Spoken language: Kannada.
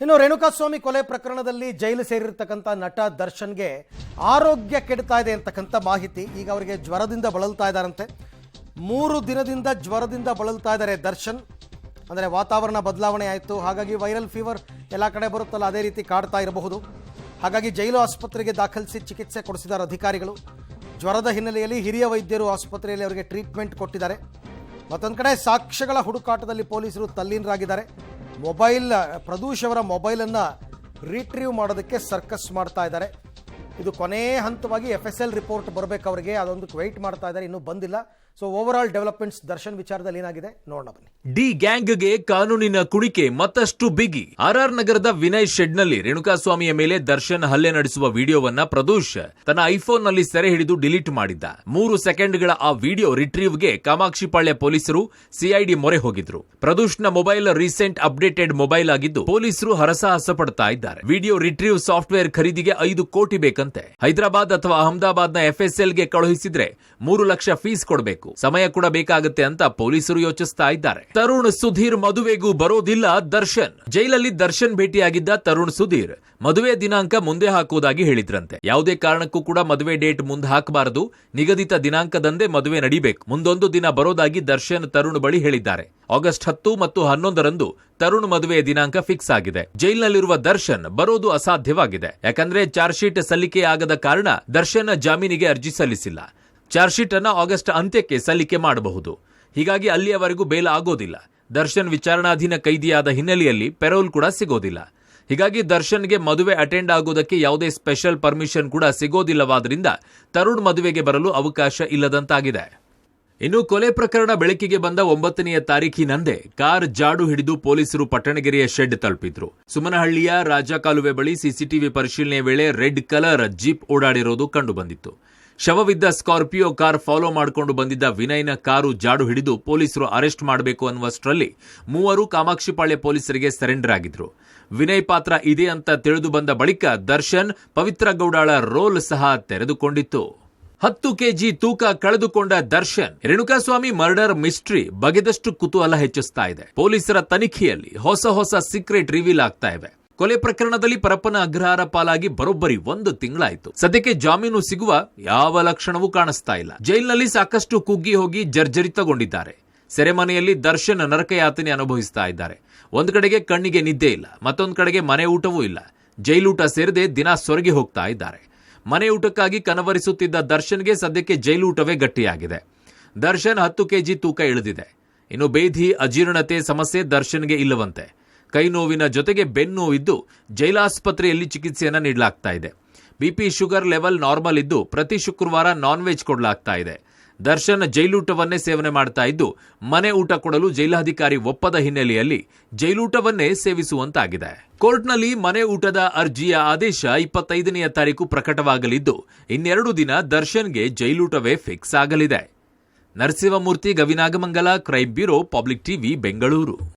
ಇನ್ನು ರೇಣುಕಾಸ್ವಾಮಿ ಕೊಲೆ ಪ್ರಕರಣದಲ್ಲಿ ಜೈಲು ಸೇರಿರ್ತಕ್ಕಂಥ ನಟ ದರ್ಶನ್ಗೆ ಆರೋಗ್ಯ ಕೆಡ್ತಾ ಇದೆ ಅಂತಕ್ಕಂಥ ಮಾಹಿತಿ. ಈಗ ಅವರಿಗೆ ಜ್ವರದಿಂದ ಬಳಲ್ತಾ ಇದ್ದಾರಂತೆ. 3 ದಿನದಿಂದ ಜ್ವರದಿಂದ ಬಳಲ್ತಾ ಇದ್ದಾರೆ ದರ್ಶನ್. ಅಂದರೆ ವಾತಾವರಣ ಬದಲಾವಣೆ ಆಯಿತು, ಹಾಗಾಗಿ ವೈರಲ್ ಫೀವರ್ ಎಲ್ಲ ಕಡೆ ಬರುತ್ತಲ್ಲ, ಅದೇ ರೀತಿ ಕಾಡ್ತಾ ಇರಬಹುದು. ಹಾಗಾಗಿ ಜೈಲು ಆಸ್ಪತ್ರೆಗೆ ದಾಖಲಿಸಿ ಚಿಕಿತ್ಸೆ ಕೊಡಿಸಿದ್ದಾರೆ ಅಧಿಕಾರಿಗಳು. ಜ್ವರದ ಹಿನ್ನೆಲೆಯಲ್ಲಿ ಹಿರಿಯ ವೈದ್ಯರು ಆಸ್ಪತ್ರೆಯಲ್ಲಿ ಅವರಿಗೆ ಟ್ರೀಟ್ಮೆಂಟ್ ಕೊಟ್ಟಿದ್ದಾರೆ. ಮತ್ತೊಂದು ಕಡೆ ಸಾಕ್ಷ್ಯಗಳ ಹುಡುಕಾಟದಲ್ಲಿ ಪೊಲೀಸರು ತಲ್ಲೀನರಾಗಿದ್ದಾರೆ. ಪ್ರದೂಷ್ ಅವರ ಮೊಬೈಲನ್ನು ರಿಟ್ರೀವ್ ಮಾಡೋದಕ್ಕೆ ಸರ್ಕಸ್ ಮಾಡ್ತಾ ಇದ್ದಾರೆ. ಇದು ಕೊನೆ ಹಂತವಾಗಿ FSL ರಿಪೋರ್ಟ್ ಬರಬೇಕು ಅವರಿಗೆ, ಅದೊಂದು ವೆಯ್ಟ್ ಮಾಡ್ತಾ ಇದ್ದಾರೆ, ಇನ್ನೂ ಬಂದಿಲ್ಲ. So over all developments Darshan ವಿಚಾರದಲ್ಲಿ ಏನಾಗಿದೆ ನೋಡೋಣ ಬನ್ನಿ. ಡಿ ಗ್ಯಾಂಗ್ಗೆ ಕಾನೂನಿನ ಕುಣಿಕೆ ಮತ್ತಷ್ಟು ಬಿಗಿ. RR ನಗರದ ವಿನಯ್ ಶೆಡ್ನಲ್ಲಿ ರೇಣುಕಾಸ್ವಾಮಿಯ ಮೇಲೆ ದರ್ಶನ್ ಹಲ್ಲೆ ನಡೆಸುವ ವಿಡಿಯೋವನ್ನ ಪ್ರದೂಷ್ ತನ್ನ ಐಫೋನ್ ನಲ್ಲಿ ಸೆರೆ ಹಿಡಿದು ಡಿಲೀಟ್ ಮಾಡಿದ್ದ. 3 ಸೆಕೆಂಡ್ಗಳ ಆ ವಿಡಿಯೋ ರಿಟ್ರೀವ್ಗೆ ಕಾಮಾಕ್ಷಿಪಾಳ್ಯ ಪೊಲೀಸರು CID ಮೊರೆ ಹೋಗಿದ್ರು. ಪ್ರದೂಷ್ನ ಮೊಬೈಲ್ ರೀಸೆಂಟ್ ಅಪ್ಡೇಟೆಡ್ ಮೊಬೈಲ್ ಆಗಿದ್ದು ಪೊಲೀಸರು ಹರಸಾಹಸ ಪಡ್ತಾ ಇದ್ದಾರೆ. ವಿಡಿಯೋ ರಿಟ್ರೀವ್ ಸಾಫ್ಟ್ವೇರ್ ಖರೀದಿಗೆ 5 ಕೋಟಿ ಬೇಕಂತೆ. ಹೈದರಾಬಾದ್ ಅಥವಾ ಅಹಮದಾಬಾದ್ನ FSLಗೆ ಕಳುಹಿಸಿದ್ರೆ 3 ಲಕ್ಷ ಫೀಸ್ ಕೊಡಬೇಕು. ಸಮಯ ಕೂಡ ಬೇಕಾಗುತ್ತೆ ಅಂತ ಪೊಲೀಸರು ಯೋಚಿಸ್ತಾ ಇದ್ದಾರೆ. ತರುಣ್ ಸುಧೀರ್ ಮದುವೆಗೂ ಬರೋದಿಲ್ಲ ದರ್ಶನ್. ಜೈಲಲ್ಲಿ ದರ್ಶನ್ ಭೇಟಿಯಾಗಿದ್ದ ತರುಣ್ ಸುಧೀರ್ ಮದುವೆ ದಿನಾಂಕ ಮುಂದೆ ಹಾಕುವುದಾಗಿ ಹೇಳಿದ್ರಂತೆ. ಯಾವುದೇ ಕಾರಣಕ್ಕೂ ಕೂಡ ಮದುವೆ ಡೇಟ್ ಮುಂದೆ ಹಾಕಬಾರದು, ನಿಗದಿತ ದಿನಾಂಕದಂದೇ ಮದುವೆ ನಡೀಬೇಕು. ಮುಂದೊಂದು ದಿನ ಬರೋದಾಗಿ ದರ್ಶನ್ ತರುಣ್ ಬಳಿ ಹೇಳಿದ್ದಾರೆ. ಆಗಸ್ಟ್ 10 ಮತ್ತು 11ರಂದು ತರುಣ್ ಮದುವೆಯ ದಿನಾಂಕ ಫಿಕ್ಸ್ ಆಗಿದೆ. ಜೈಲಿನಲ್ಲಿರುವ ದರ್ಶನ್ ಬರೋದು ಅಸಾಧ್ಯವಾಗಿದೆ. ಯಾಕಂದ್ರೆ ಚಾರ್ಜ್ ಶೀಟ್ ಸಲ್ಲಿಕೆ ಆಗದ ಕಾರಣ ದರ್ಶನ್ ಜಾಮೀನಿಗೆ ಅರ್ಜಿ ಸಲ್ಲಿಸಿಲ್ಲ. ಚಾರ್ಜ್ ಶೀಟ್ ಅನ್ನ ಆಗಸ್ಟ್ ಅಂತ್ಯಕ್ಕೆ ಸಲ್ಲಿಕೆ ಮಾಡಬಹುದು. ಹೀಗಾಗಿ ಅಲ್ಲಿಯವರೆಗೂ ಬೇಲ್ ಆಗೋದಿಲ್ಲ. ದರ್ಶನ್ ವಿಚಾರಣಾಧೀನ ಕೈದಿಯಾದ ಹಿನ್ನೆಲೆಯಲ್ಲಿ ಪೆರೋಲ್ ಕೂಡ ಸಿಗೋದಿಲ್ಲ. ಹೀಗಾಗಿ ದರ್ಶನ್ಗೆ ಮದುವೆ ಅಟೆಂಡ್ ಆಗೋದಕ್ಕೆ ಯಾವುದೇ ಸ್ಪೆಷಲ್ ಪರ್ಮಿಷನ್ ಕೂಡ ಸಿಗೋದಿಲ್ಲವಾದ್ರಿಂದ ತರುಣ್ ಮದುವೆಗೆ ಬರಲು ಅವಕಾಶ ಇಲ್ಲದಂತಾಗಿದೆ. ಇನ್ನು ಕೊಲೆ ಪ್ರಕರಣ ಬೆಳಕಿಗೆ ಬಂದ 9ನೇ ತಾರೀಖಿನಂದೇ ಕಾರ್ ಜಾಡು ಹಿಡಿದು ಪೊಲೀಸರು ಪಟ್ಟಣಗೆರೆಯ ಶೆಡ್ ತಲುಪಿದ್ರು. ಸುಮನಹಳ್ಳಿಯ ರಾಜಕಾಲುವೆ ಬಳಿ CCTV ಪರಿಶೀಲನೆ ವೇಳೆ ರೆಡ್ ಕಲರ್ ಜೀಪ್ ಓಡಾಡಿರೋದು ಕಂಡುಬಂದಿತ್ತು. ಶವವಿದ್ದ ಸ್ಕಾರ್ಪಿಯೋ ಕಾರ್ ಫಾಲೋ ಮಾಡಿಕೊಂಡು ಬಂದಿದ್ದ ವಿನಯ್ನ ಕಾರು ಜಾಡು ಹಿಡಿದು ಪೊಲೀಸರು ಅರೆಸ್ಟ್ ಮಾಡಬೇಕು ಅನ್ನುವಷ್ಟರಲ್ಲಿ 3 ಕಾಮಾಕ್ಷಿಪಾಳ್ಯ ಪೊಲೀಸರಿಗೆ ಸರೆಂಡರ್ ಆಗಿದ್ರು. ವಿನಯ್ ಪಾತ್ರ ಇದೆ ಅಂತ ತಿಳಿದು ಬಂದ ಬಳಿಕ ದರ್ಶನ್ ಪವಿತ್ರ ಗೌಡಾಳ ರೋಲ್ ಸಹ ತೆರೆದುಕೊಂಡಿತ್ತು. 10 ಕೆಜಿ ತೂಕ ಕಳೆದುಕೊಂಡ ದರ್ಶನ್. ರೇಣುಕಾಸ್ವಾಮಿ ಮರ್ಡರ್ ಮಿಸ್ಟ್ರಿ ಬಗೆದಷ್ಟು ಕುತೂಹಲ ಹೆಚ್ಚಿಸ್ತಾ ಇದೆ. ಪೊಲೀಸರ ತನಿಖೆಯಲ್ಲಿ ಹೊಸ ಸೀಕ್ರೆಟ್ ರಿವೀಲ್ ಆಗ್ತಾ ಇವೆ. ಕೊಲೆ ಪ್ರಕರಣದಲ್ಲಿ ಪರಪ್ಪನ ಅಗ್ರಹಾರ ಪಾಲಾಗಿ ಬರೋಬ್ಬರಿ 1 ತಿಂಗಳಾಯಿತು. ಸದ್ಯಕ್ಕೆ ಜಾಮೀನು ಸಿಗುವ ಯಾವ ಲಕ್ಷಣವೂ ಕಾಣಿಸ್ತಾ ಇಲ್ಲ. ಜೈಲಿನಲ್ಲಿ ಸಾಕಷ್ಟು ಕುಗ್ಗಿ ಹೋಗಿ ಜರ್ಜರಿತಗೊಂಡಿದ್ದಾರೆ. ಸೆರೆಮನೆಯಲ್ಲಿ ದರ್ಶನ್ ನರಕಯಾತನೆ ಅನುಭವಿಸ್ತಾ ಇದ್ದಾರೆ. ಒಂದು ಕಡೆಗೆ ಕಣ್ಣಿಗೆ ನಿದ್ದೆ ಇಲ್ಲ, ಮತ್ತೊಂದು ಕಡೆಗೆ ಮನೆ ಊಟವೂ ಇಲ್ಲ. ಜೈಲೂಟ ಸೇರದೆ ದಿನ ಸೊರಗಿ ಹೋಗ್ತಾ ಇದ್ದಾರೆ. ಮನೆ ಊಟಕ್ಕಾಗಿ ಕನವರಿಸುತ್ತಿದ್ದ ದರ್ಶನ್ಗೆ ಸದ್ಯಕ್ಕೆ ಜೈಲೂಟವೇ ಗಟ್ಟಿಯಾಗಿದೆ. ದರ್ಶನ್ 10 ಕೆಜಿ ತೂಕ ಇಳಿದಿದೆ. ಇನ್ನು ಬೇಧಿ ಅಜೀರ್ಣತೆ ಸಮಸ್ಯೆ ದರ್ಶನ್ಗೆ ಇಲ್ಲವಂತೆ. ಕೈ ನೋವಿನ ಜೊತೆಗೆ ಬೆನ್ನು ಇದ್ದು ಜೈಲಾಸ್ಪತ್ರೆಯಲ್ಲಿ ಚಿಕಿತ್ಸೆಯನ್ನ ನೀಡಲಾಗ್ತಾ ಇದೆ. BP ಶುಗರ್ ಲೆವೆಲ್ ನಾರ್ಮಲ್ ಇದ್ದು ಪ್ರತಿ ಶುಕ್ರವಾರ ನಾನ್ ವೆಜ್ ಕೊಡಲಾಗ್ತಾ ಇದೆ. ದರ್ಶನ್ ಜೈಲೂಟವನ್ನೇ ಸೇವನೆ ಮಾಡ್ತಾ ಇದ್ದು ಮನೆ ಊಟ ಕೊಡಲು ಜೈಲಾಧಿಕಾರಿ ಒಪ್ಪದ ಹಿನ್ನೆಲೆಯಲ್ಲಿ ಜೈಲೂಟವನ್ನೇ ಸೇವಿಸುವಂತಾಗಿದೆ. ಕೋರ್ಟ್ನಲ್ಲಿ ಮನೆ ಊಟದ ಅರ್ಜಿಯ ಆದೇಶ 25ನೇ ತಾರೀಕು ಪ್ರಕಟವಾಗಲಿದ್ದು 2 ದಿನ ದರ್ಶನ್ಗೆ ಜೈಲೂಟವೇ ಫಿಕ್ಸ್ ಆಗಲಿದೆ. Narasimhamurthy, Gavinagamangala, crime bureau, public TV, Bengaluru.